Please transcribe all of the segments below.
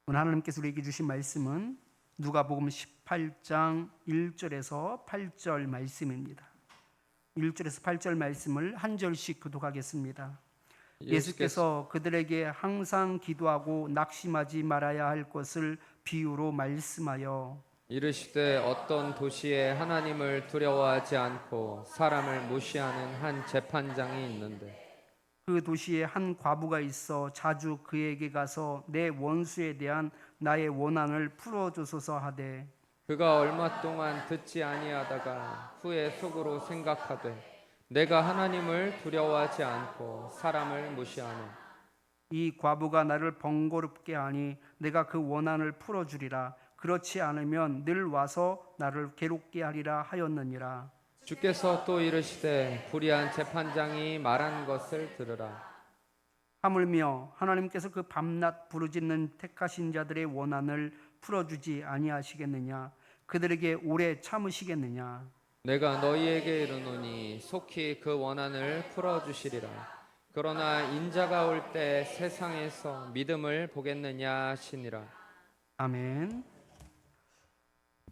오늘 하나님께서 우리에게 주신 말씀은 누가복음 18장 1절에서 8절 말씀입니다. 1절에서 8절 말씀을 한 절씩 교독하겠습니다. 예수께서 그들에게 항상 기도하고 낙심하지 말아야 할 것을 비유로 말씀하여 이르시되 어떤 도시에 하나님을 두려워하지 않고 사람을 무시하는 한 재판장이 있는데 그 도시에 한 과부가 있어 자주 그에게 가서 내 원수에 대한 나의 원한을 풀어주소서 하되 그가 얼마 동안 듣지 아니하다가 후에 속으로 생각하되 내가 하나님을 두려워하지 않고 사람을 무시하노. 이 과부가 나를 번거롭게 하니 내가 그 원한을 풀어주리라. 그렇지 않으면 늘 와서 나를 괴롭게 하리라 하였느니라. 주께서 또 이르시되 불의한 재판장이 말한 것을 들으라. 하물며 하나님께서 그 밤낮 부르짖는 택하신 자들의 원한을 풀어주지 아니하시겠느냐? 그들에게 오래 참으시겠느냐? 내가 너희에게 이르노니 속히 그 원한을 풀어주시리라. 그러나 인자가 올 때 세상에서 믿음을 보겠느냐 하시니라. 아멘.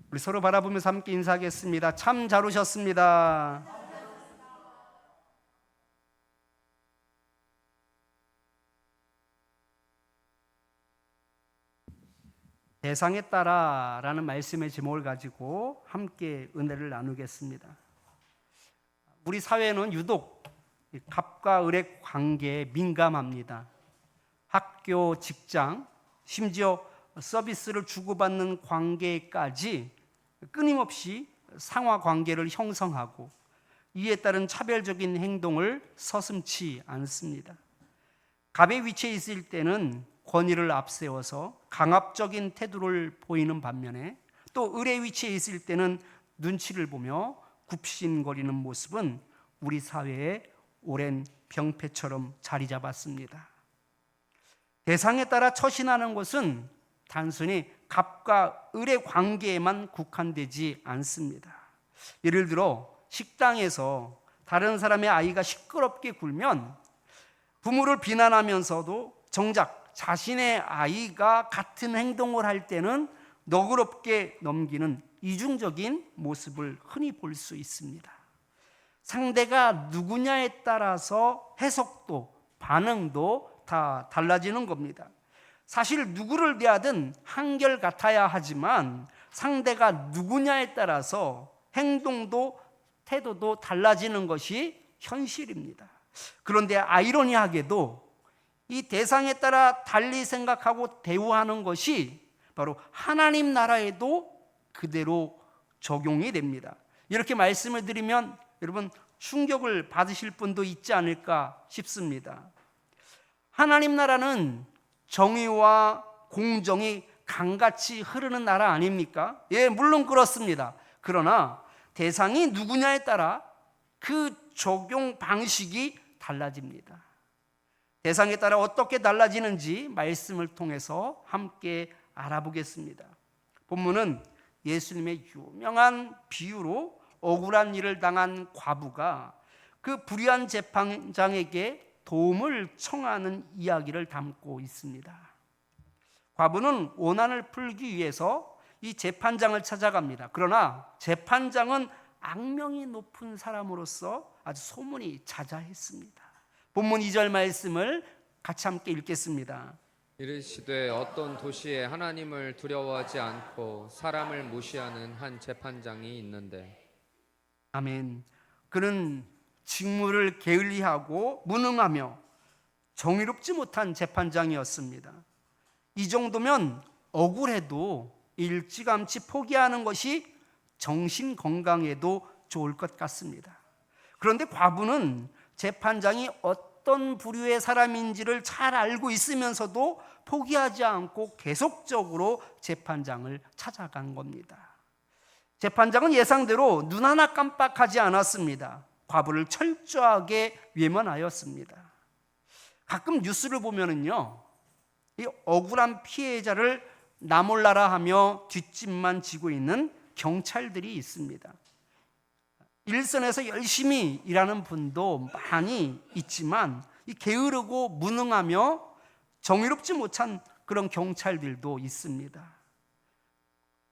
우리 서로 바라보면서 함께 인사하겠습니다. 참 잘 오셨습니다. 대상에 따라라는 말씀의 제목을 가지고 함께 은혜를 나누겠습니다. 우리 사회는 유독 갑과 을의 관계에 민감합니다. 학교, 직장, 심지어 서비스를 주고받는 관계까지 끊임없이 상하 관계를 형성하고 이에 따른 차별적인 행동을 서슴지 않습니다. 갑의 위치에 있을 때는 권위를 앞세워서 강압적인 태도를 보이는 반면에 또 을의 위치에 있을 때는 눈치를 보며 굽신거리는 모습은 우리 사회의 오랜 병폐처럼 자리 잡았습니다. 대상에 따라 처신하는 것은 단순히 갑과 을의 관계에만 국한되지 않습니다. 예를 들어 식당에서 다른 사람의 아이가 시끄럽게 굴면 부모를 비난하면서도 정작 자신의 아이가 같은 행동을 할 때는 너그럽게 넘기는 이중적인 모습을 흔히 볼 수 있습니다. 상대가 누구냐에 따라서 해석도 반응도 다 달라지는 겁니다. 사실 누구를 대하든 한결같아야 하지만 상대가 누구냐에 따라서 행동도 태도도 달라지는 것이 현실입니다. 그런데 아이러니하게도 이 대상에 따라 달리 생각하고 대우하는 것이 바로 하나님 나라에도 그대로 적용이 됩니다. 이렇게 말씀을 드리면 여러분 충격을 받으실 분도 있지 않을까 싶습니다. 하나님 나라는 정의와 공정이 강같이 흐르는 나라 아닙니까? 예, 물론 그렇습니다. 그러나 대상이 누구냐에 따라 그 적용 방식이 달라집니다. 대상에 따라 어떻게 달라지는지 말씀을 통해서 함께 알아보겠습니다. 본문은 예수님의 유명한 비유로 억울한 일을 당한 과부가 그 불의한 재판장에게 도움을 청하는 이야기를 담고 있습니다. 과부는 원한을 풀기 위해서 이 재판장을 찾아갑니다. 그러나 재판장은 악명이 높은 사람으로서 아주 소문이 자자했습니다. 본문 2절 말씀을 같이 함께 읽겠습니다. 이르시되 어떤 도시에 하나님을 두려워하지 않고 사람을 무시하는 한 재판장이 있는데 아멘. 그는 직무를 게을리하고 무능하며 정의롭지 못한 재판장이었습니다. 이 정도면 억울해도 일찌감치 포기하는 것이 정신 건강에도 좋을 것 같습니다. 그런데 과부는 재판장이 어떤 부류의 사람인지를 잘 알고 있으면서도 포기하지 않고 계속적으로 재판장을 찾아간 겁니다. 재판장은 예상대로 눈 하나 깜빡하지 않았습니다. 과부를 철저하게 외면하였습니다. 가끔 뉴스를 보면은요, 이 억울한 피해자를 나 몰라라 하며 뒷짐만 지고 있는 경찰들이 있습니다. 일선에서 열심히 일하는 분도 많이 있지만 이 게으르고 무능하며 정의롭지 못한 그런 경찰들도 있습니다.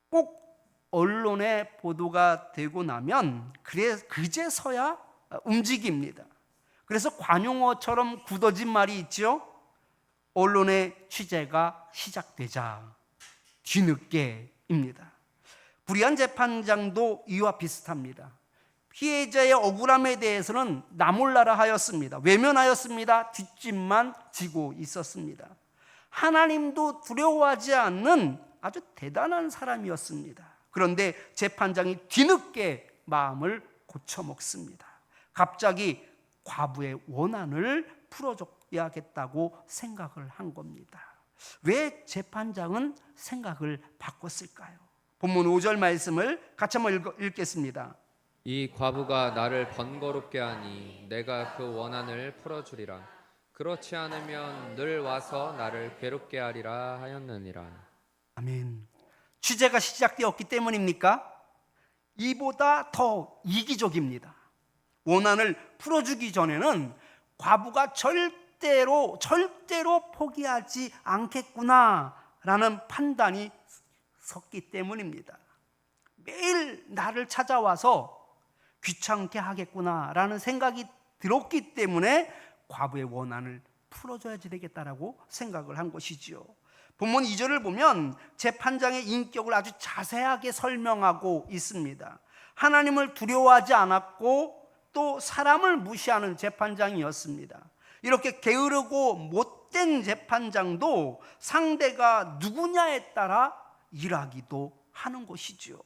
꼭 언론에 보도가 되고 나면 그제서야 움직입니다. 그래서 관용어처럼 굳어진 말이 있죠. 언론의 취재가 시작되자 뒤늦게입니다. 불의한 재판장도 이와 비슷합니다. 피해자의 억울함에 대해서는 나몰라라 하였습니다. 외면하였습니다. 뒷짐만 지고 있었습니다. 하나님도 두려워하지 않는 아주 대단한 사람이었습니다. 그런데 재판장이 뒤늦게 마음을 고쳐먹습니다. 갑자기 과부의 원한을 풀어줘야겠다고 생각을 한 겁니다. 왜 재판장은 생각을 바꿨을까요? 본문 5절 말씀을 같이 한번 읽겠습니다. 이 과부가 나를 번거롭게 하니 내가 그 원한을 풀어주리라. 그렇지 않으면 늘 와서 나를 괴롭게 하리라 하였느니라. 아멘. 취재가 시작되었기 때문입니까? 이보다 더 이기적입니다. 원한을 풀어주기 전에는 과부가 절대로 포기하지 않겠구나라는 판단이 섰기 때문입니다. 매일 나를 찾아와서 귀찮게 하겠구나라는 생각이 들었기 때문에 과부의 원한을 풀어줘야지 되겠다라고 생각을 한 것이지요. 본문 2절을 보면 재판장의 인격을 아주 자세하게 설명하고 있습니다. 하나님을 두려워하지 않았고 또 사람을 무시하는 재판장이었습니다. 이렇게 게으르고 못된 재판장도 상대가 누구냐에 따라 일하기도 하는 것이지요.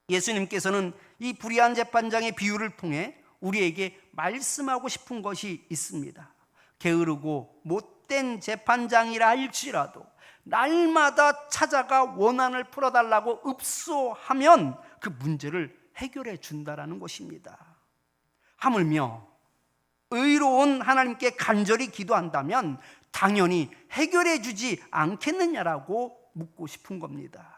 예수님께서는 이 불의한 재판장의 비유를 통해 우리에게 말씀하고 싶은 것이 있습니다. 게으르고 못된 재판장이라 할지라도 날마다 찾아가 원한을 풀어달라고 읍소하면 그 문제를 해결해 준다라는 것입니다. 하물며 의로운 하나님께 간절히 기도한다면 당연히 해결해 주지 않겠느냐라고 묻고 싶은 겁니다.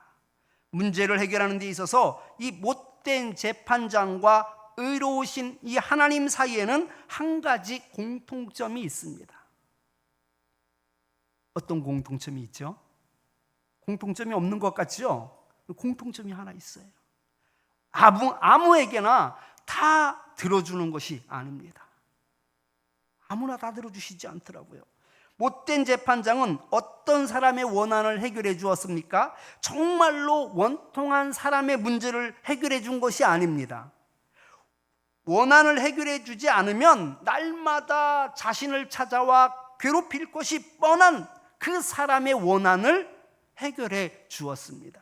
문제를 해결하는 데 있어서 이 못된 재판장과 의로우신 이 하나님 사이에는 한 가지 공통점이 있습니다. 어떤 공통점이 있죠? 공통점이 없는 것 같죠? 공통점이 하나 있어요. 아무에게나 다 들어주는 것이 아닙니다. 아무나 다 들어주시지 않더라고요. 못된 재판장은 어떤 사람의 원한을 해결해 주었습니까? 정말로 원통한 사람의 문제를 해결해 준 것이 아닙니다. 원한을 해결해 주지 않으면 날마다 자신을 찾아와 괴롭힐 것이 뻔한 그 사람의 원한을 해결해 주었습니다.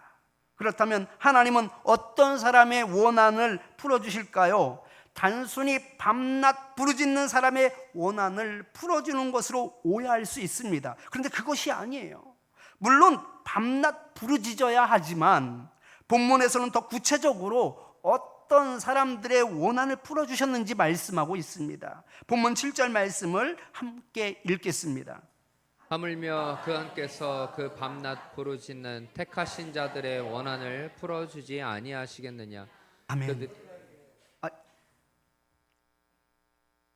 그렇다면 하나님은 어떤 사람의 원한을 풀어주실까요? 단순히 밤낮 부르짖는 사람의 원한을 풀어주는 것으로 오해할 수 있습니다. 그런데 그것이 아니에요. 물론 밤낮 부르짖어야 하지만 본문에서는 더 구체적으로 어떤 사람들의 원한을 풀어주셨는지 말씀하고 있습니다. 본문 7절 말씀을 함께 읽겠습니다. 하물며 그분께서 그 밤낮 부르짖는 택하신 자들의 원한을 풀어주지 아니하시겠느냐. 아멘.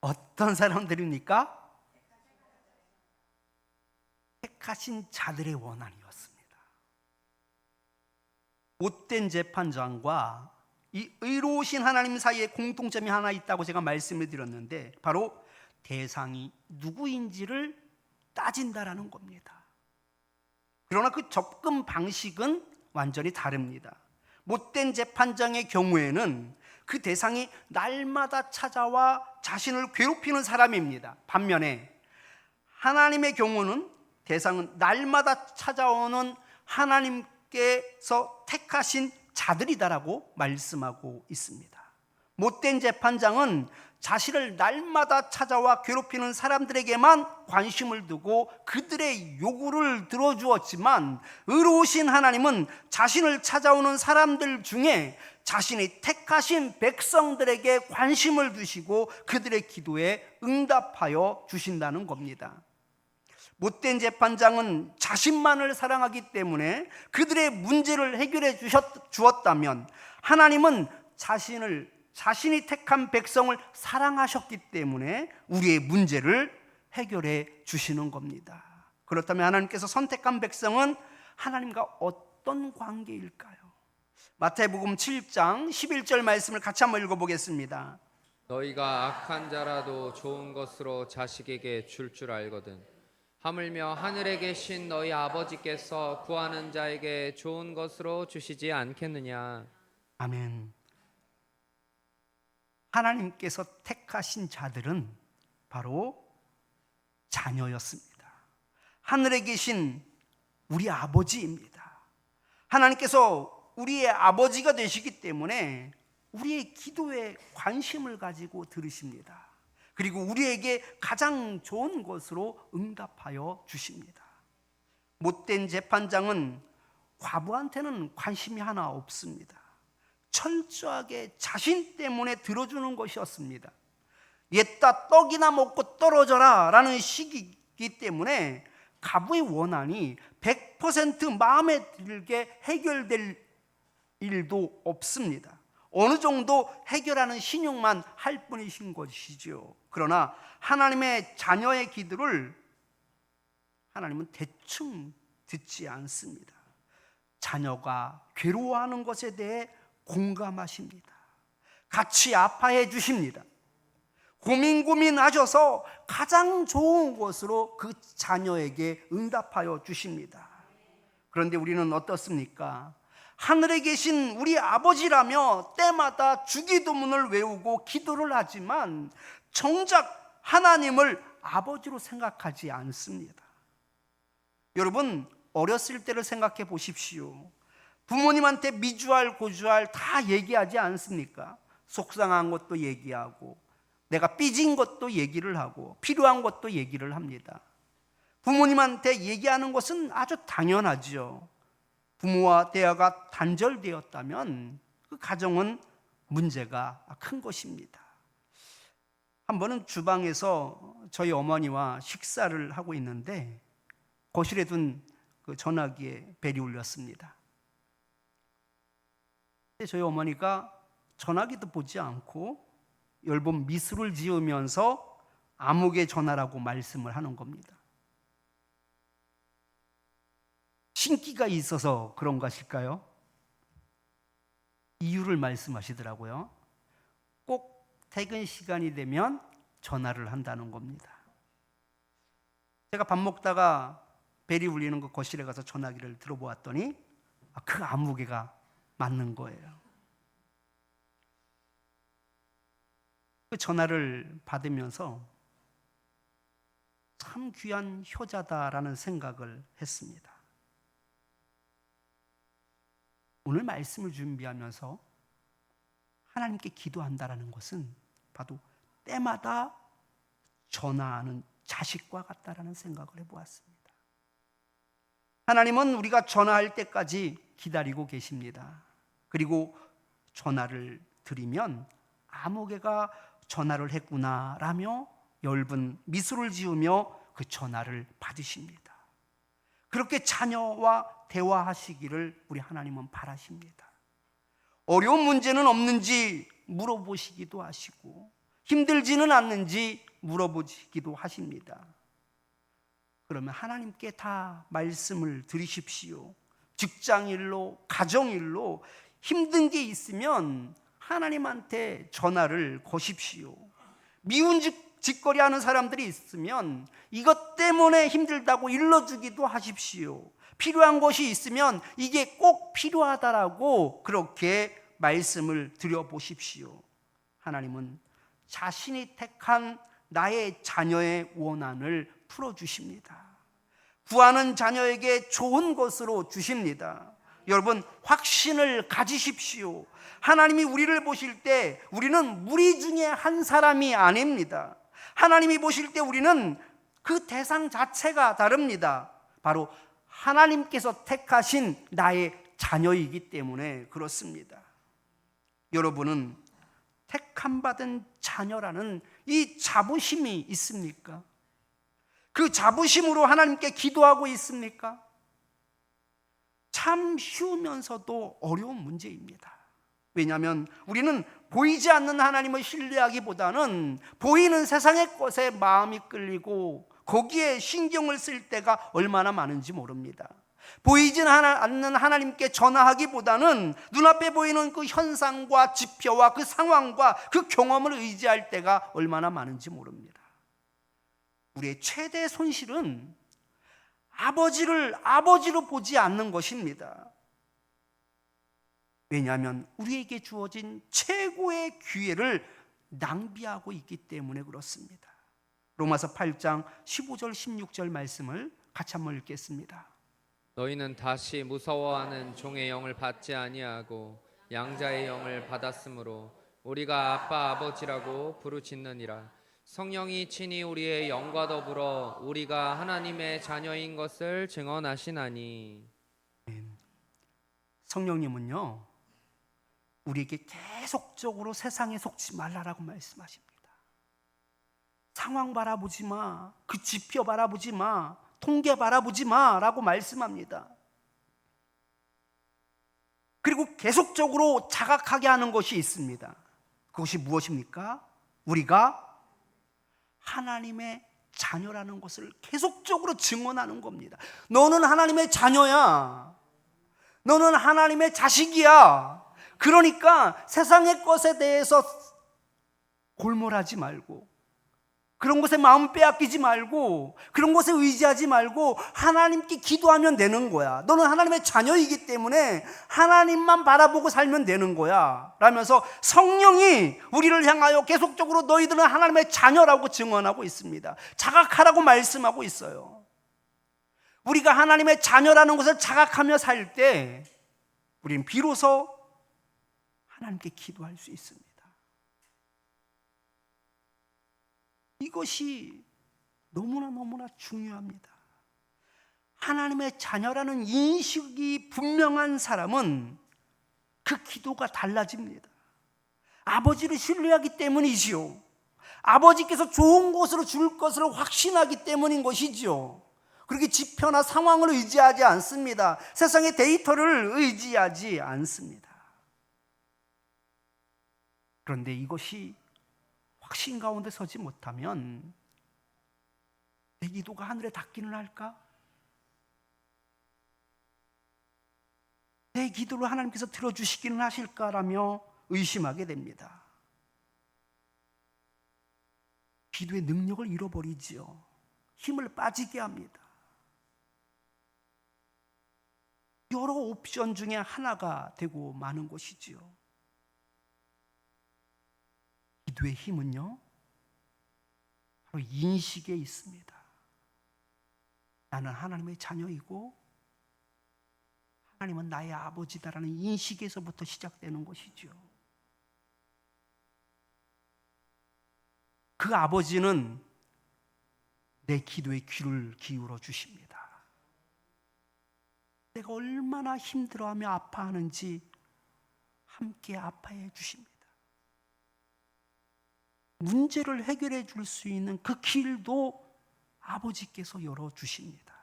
어떤 사람들입니까? 택하신 자들의 원한이었습니다. 못된 재판장과 이 의로우신 하나님 사이에 공통점이 하나 있다고 제가 말씀을 드렸는데 바로 대상이 누구인지를 따진다라는 겁니다. 그러나 그 접근 방식은 완전히 다릅니다. 못된 재판장의 경우에는 그 대상이 날마다 찾아와 자신을 괴롭히는 사람입니다. 반면에 하나님의 경우는 대상은 날마다 찾아오는 하나님께서 택하신 자들이다라고 말씀하고 있습니다. 못된 재판장은 자신을 날마다 찾아와 괴롭히는 사람들에게만 관심을 두고 그들의 요구를 들어주었지만 의로우신 하나님은 자신을 찾아오는 사람들 중에 자신이 택하신 백성들에게 관심을 두시고 그들의 기도에 응답하여 주신다는 겁니다. 못된 재판장은 자신만을 사랑하기 때문에 그들의 문제를 해결해 주었다면 하나님은 자신이 택한 백성을 사랑하셨기 때문에 우리의 문제를 해결해 주시는 겁니다. 그렇다면 하나님께서 선택한 백성은 하나님과 어떤 관계일까요? 마태복음 7장 11절 말씀을 같이 한번 읽어보겠습니다. 너희가 악한 자라도 좋은 것으로 자식에게 줄 알거든 하물며 하늘에 계신 너희 아버지께서 구하는 자에게 좋은 것으로 주시지 않겠느냐. 아멘. 하나님께서 택하신 자들은 바로 자녀였습니다. 하늘에 계신 우리 아버지입니다. 하나님께서 우리의 아버지가 되시기 때문에 우리의 기도에 관심을 가지고 들으십니다. 그리고 우리에게 가장 좋은 것으로 응답하여 주십니다. 못된 재판장은 과부한테는 관심이 하나 없습니다. 철저하게 자신 때문에 들어주는 것이었습니다. 옛다 떡이나 먹고 떨어져라 라는 식이기 때문에 가부의 원한이 100% 마음에 들게 해결될 일도 없습니다. 어느 정도 해결하는 신용만 할 뿐이신 것이죠. 그러나 하나님의 자녀의 기도를 하나님은 대충 듣지 않습니다. 자녀가 괴로워하는 것에 대해 공감하십니다. 같이 아파해 주십니다. 고민하셔서 가장 좋은 것으로 그 자녀에게 응답하여 주십니다. 그런데 우리는 어떻습니까? 하늘에 계신 우리 아버지라며 때마다 주기도문을 외우고 기도를 하지만 정작 하나님을 아버지로 생각하지 않습니다. 여러분, 어렸을 때를 생각해 보십시오. 부모님한테 미주알 고주알 다 얘기하지 않습니까? 속상한 것도 얘기하고 내가 삐진 것도 얘기를 하고 필요한 것도 얘기를 합니다. 부모님한테 얘기하는 것은 아주 당연하죠. 부모와 대화가 단절되었다면 그 가정은 문제가 큰 것입니다. 한 번은 주방에서 저희 어머니와 식사를 하고 있는데 거실에 둔 그 전화기에 벨이 울렸습니다. 저희 어머니가 전화기도 보지 않고 엷은 미소를 지으면서 아무개 전화라고 말씀을 하는 겁니다. 신기가 있어서 그런 것일까요? 이유를 말씀하시더라고요. 꼭 퇴근 시간이 되면 전화를 한다는 겁니다. 제가 밥 먹다가 벨이 울리는 그 거실에 가서 전화기를 들어보았더니 그 아무개가 맞는 거예요. 그 전화를 받으면서 참 귀한 효자다라는 생각을 했습니다. 오늘 말씀을 준비하면서 하나님께 기도한다라는 것은 바로 때마다 전화하는 자식과 같다라는 생각을 해보았습니다. 하나님은 우리가 전화할 때까지 기다리고 계십니다. 그리고 전화를 드리면 아무개가 전화를 했구나라며 엷은 미소를 지으며 그 전화를 받으십니다. 그렇게 자녀와 대화하시기를 우리 하나님은 바라십니다. 어려운 문제는 없는지 물어보시기도 하시고 힘들지는 않는지 물어보시기도 하십니다. 그러면 하나님께 다 말씀을 드리십시오. 직장일로, 가정일로 힘든 게 있으면 하나님한테 전화를 거십시오. 미운 짓거리 하는 사람들이 있으면 이것 때문에 힘들다고 일러주기도 하십시오. 필요한 것이 있으면 이게 꼭 필요하다라고 그렇게 말씀을 드려보십시오. 하나님은 자신이 택한 나의 자녀의 원한을 풀어주십니다. 구하는 자녀에게 좋은 것으로 주십니다. 여러분, 확신을 가지십시오. 하나님이 우리를 보실 때 우리는 무리 중에 한 사람이 아닙니다. 하나님이 보실 때 우리는 그 대상 자체가 다릅니다. 바로 하나님께서 택하신 나의 자녀이기 때문에 그렇습니다. 여러분은 택함 받은 자녀라는 이 자부심이 있습니까? 그 자부심으로 하나님께 기도하고 있습니까? 참 쉬우면서도 어려운 문제입니다. 왜냐하면 우리는 보이지 않는 하나님을 신뢰하기보다는 보이는 세상의 것에 마음이 끌리고 거기에 신경을 쓸 때가 얼마나 많은지 모릅니다. 보이지 않는 하나님께 전화하기보다는 눈앞에 보이는 그 현상과 지표와 그 상황과 그 경험을 의지할 때가 얼마나 많은지 모릅니다. 우리의 최대 손실은 아버지를 아버지로 보지 않는 것입니다. 왜냐하면 우리에게 주어진 최고의 기회를 낭비하고 있기 때문에 그렇습니다. 로마서 8장 15절 16절 말씀을 같이 한번 읽겠습니다. 너희는 다시 무서워하는 종의 영을 받지 아니하고 양자의 영을 받았으므로 우리가 아빠 아버지라고 부르짖느니라. 성령이 친히 우리의 영과 더불어 우리가 하나님의 자녀인 것을 증언하시나니. 성령님은요, 우리에게 계속적으로 세상에 속지 말라라고 말씀하십니다. 상황 바라보지 마, 그 지표 바라보지 마, 통계 바라보지 마라고 말씀합니다. 그리고 계속적으로 자각하게 하는 것이 있습니다. 그것이 무엇입니까? 우리가 하나님의 자녀라는 것을 계속적으로 증언하는 겁니다. 너는 하나님의 자녀야. 너는 하나님의 자식이야. 그러니까 세상의 것에 대해서 골몰하지 말고, 그런 것에 마음 빼앗기지 말고, 그런 것에 의지하지 말고 하나님께 기도하면 되는 거야. 너는 하나님의 자녀이기 때문에 하나님만 바라보고 살면 되는 거야 라면서 성령이 우리를 향하여 계속적으로 너희들은 하나님의 자녀라고 증언하고 있습니다. 자각하라고 말씀하고 있어요. 우리가 하나님의 자녀라는 것을 자각하며 살 때 우리는 비로소 하나님께 기도할 수 있습니다. 이것이 너무나 중요합니다. 하나님의 자녀라는 인식이 분명한 사람은 그 기도가 달라집니다. 아버지를 신뢰하기 때문이지요. 아버지께서 좋은 것으로 줄 것을 확신하기 때문인 것이지요. 그렇게 지표나 상황을 의지하지 않습니다. 세상의 데이터를 의지하지 않습니다. 그런데 이것이 확신 가운데 서지 못하면 내 기도가 하늘에 닿기는 할까? 내 기도를 하나님께서 들어주시기는 하실까라며 의심하게 됩니다. 기도의 능력을 잃어버리지요. 힘을 빠지게 합니다. 여러 옵션 중에 하나가 되고 마는 것이지요. 기도의 힘은요, 바로 인식에 있습니다. 나는 하나님의 자녀이고 하나님은 나의 아버지다라는 인식에서부터 시작되는 것이죠. 그 아버지는 내 기도에 귀를 기울여 주십니다. 내가 얼마나 힘들어하며 아파하는지 함께 아파해 주십니다. 문제를 해결해 줄 수 있는 그 길도 아버지께서 열어주십니다.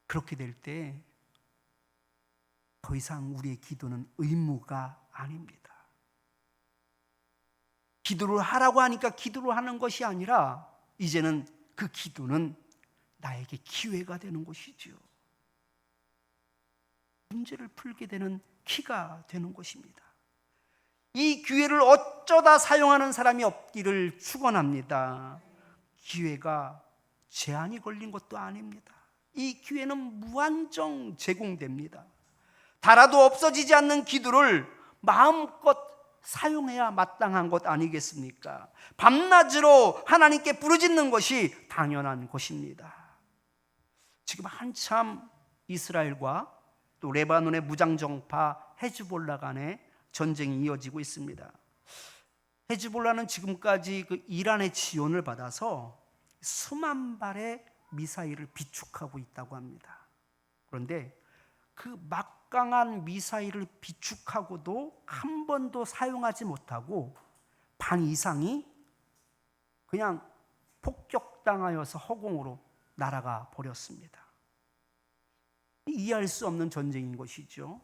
그렇게 될 때 더 이상 우리의 기도는 의무가 아닙니다. 기도를 하라고 하니까 기도를 하는 것이 아니라 이제는 그 기도는 나에게 기회가 되는 것이지요. 문제를 풀게 되는 키가 되는 것입니다. 이 기회를 어쩌다 사용하는 사람이 없기를 축원합니다. 기회가 제한이 걸린 것도 아닙니다. 이 기회는 무한정 제공됩니다. 달아도 없어지지 않는 기도를 마음껏 사용해야 마땅한 것 아니겠습니까? 밤낮으로 하나님께 부르짖는 것이 당연한 것입니다. 지금 한참 이스라엘과 또 레바논의 무장정파 헤즈볼라 간의 전쟁이 이어지고 있습니다. 헤즈볼라는 지금까지 그 이란의 지원을 받아서 수만 발의 미사일을 비축하고 있다고 합니다. 그런데 그 막강한 미사일을 비축하고도 한 번도 사용하지 못하고 반 이상이 그냥 폭격당하여서 허공으로 날아가 버렸습니다. 이해할 수 없는 전쟁인 것이죠.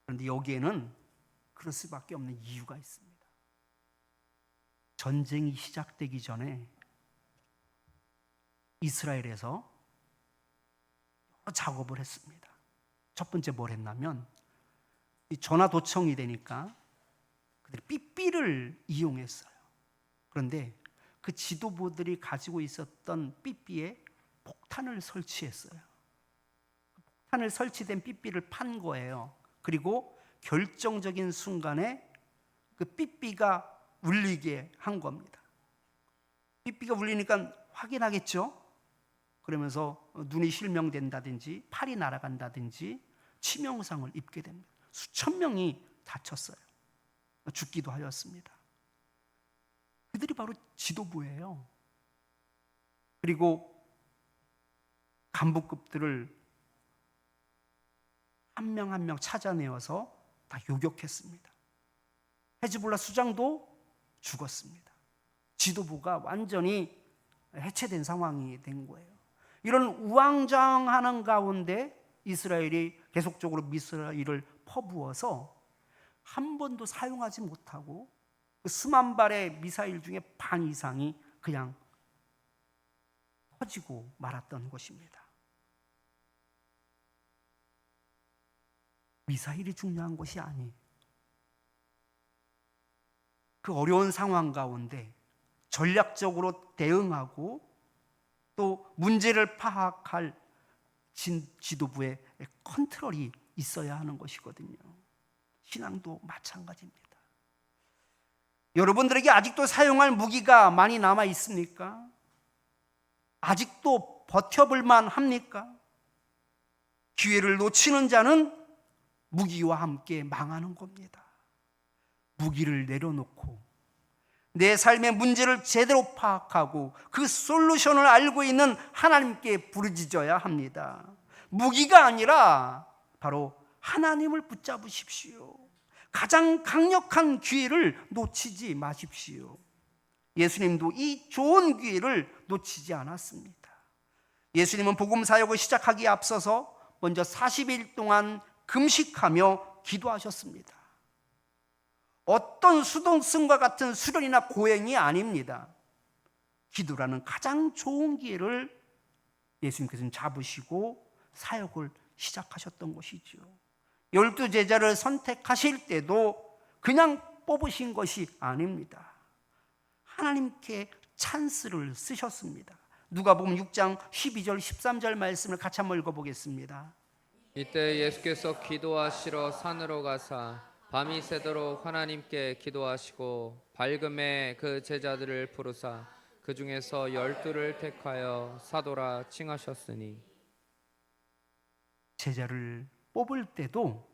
그런데 여기에는 그럴 수밖에 없는 이유가 있습니다. 전쟁이 시작되기 전에 이스라엘에서 여러 작업을 했습니다. 첫 번째 뭘 했냐면, 이 전화 도청이 되니까 그들이 삐삐를 이용했어요. 그런데 그 지도부들이 가지고 있었던 삐삐에 폭탄을 설치했어요. 폭탄을 설치된 삐삐를 판 거예요. 그리고 결정적인 순간에 그 삐삐가 울리게 한 겁니다. 삐삐가 울리니까 확인하겠죠? 그러면서 눈이 실명된다든지 팔이 날아간다든지 치명상을 입게 됩니다. 수천 명이 다쳤어요. 죽기도 하였습니다. 그들이 바로 지도부예요. 그리고 간부급들을 한 명 한 명 찾아내어서 다 요격했습니다. 헤즈볼라 수장도 죽었습니다. 지도부가 완전히 해체된 상황이 된 거예요. 이런 우왕좌왕하는 가운데 이스라엘이 계속적으로 미사일을 퍼부어서 한 번도 사용하지 못하고 그 수만 발의 미사일 중에 반 이상이 그냥 터지고 말았던 것입니다. 미사일이 중요한 것이 아니에요. 그 어려운 상황 가운데 전략적으로 대응하고 또 문제를 파악할 지도부의 컨트롤이 있어야 하는 것이거든요. 신앙도 마찬가지입니다. 여러분들에게 아직도 사용할 무기가 많이 남아 있습니까? 아직도 버텨볼만 합니까? 기회를 놓치는 자는 무기와 함께 망하는 겁니다. 무기를 내려놓고 내 삶의 문제를 제대로 파악하고 그 솔루션을 알고 있는 하나님께 부르짖어야 합니다. 무기가 아니라 바로 하나님을 붙잡으십시오. 가장 강력한 기회를 놓치지 마십시오. 예수님도 이 좋은 기회를 놓치지 않았습니다. 예수님은 복음 사역을 시작하기에 앞서서 먼저 40일 동안 금식하며 기도하셨습니다. 어떤 수동승과 같은 수련이나 고행이 아닙니다. 기도라는 가장 좋은 기회를 예수님께서는 잡으시고 사역을 시작하셨던 것이죠. 12 제자를 선택하실 때도 그냥 뽑으신 것이 아닙니다. 하나님께 찬스를 쓰셨습니다. 누가복음 6장 12절 13절 말씀을 같이 한번 읽어보겠습니다. 이때 예수께서 기도하시러 산으로 가사 밤이 새도록 하나님께 기도하시고 밝음에 그 제자들을 부르사 그 중에서 12를 택하여 사도라 칭하셨으니. 제자를 뽑을 때도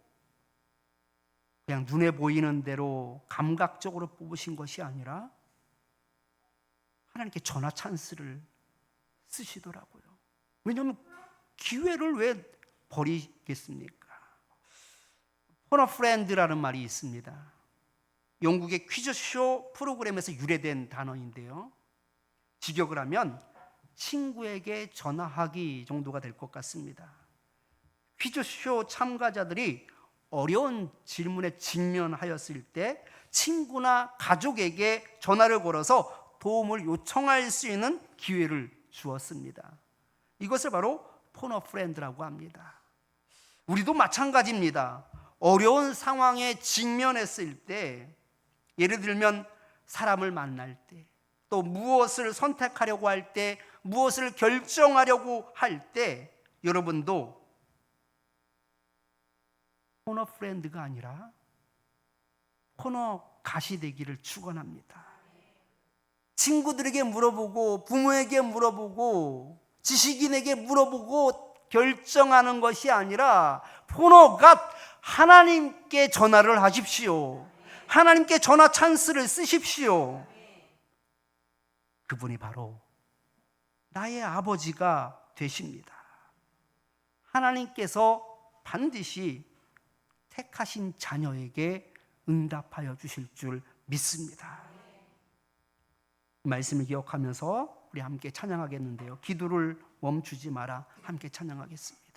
그냥 눈에 보이는 대로 감각적으로 뽑으신 것이 아니라 하나님께 전화 찬스를 쓰시더라고요. 왜냐하면 기회를 왜 버리겠습니까? 폰 프렌드라는 말이 있습니다. 영국의 퀴즈쇼 프로그램에서 유래된 단어인데요. 직역을 하면 친구에게 전화하기 정도가 될 것 같습니다. 퀴즈쇼 참가자들이 어려운 질문에 직면하였을 때 친구나 가족에게 전화를 걸어서 도움을 요청할 수 있는 기회를 주었습니다. 이것을 바로 폰 프렌드라고 합니다. 우리도 마찬가지입니다. 어려운 상황에 직면했을 때, 예를 들면 사람을 만날 때, 또 무엇을 선택하려고 할 때, 무엇을 결정하려고 할 때, 여러분도 코너 프렌드가 아니라 코너 가시 되기를 축원합니다. 친구들에게 물어보고 부모에게 물어보고 지식인에게 물어보고 결정하는 것이 아니라 코너가 하나님께 전화를 하십시오. 하나님께 전화 찬스를 쓰십시오. 그분이 바로 나의 아버지가 되십니다. 하나님께서 반드시 택하신 자녀에게 응답하여 주실 줄 믿습니다. 이 말씀을 기억하면서 우리 함께 찬양하겠는데요. 기도를 멈추지 마라. 함께 찬양하겠습니다.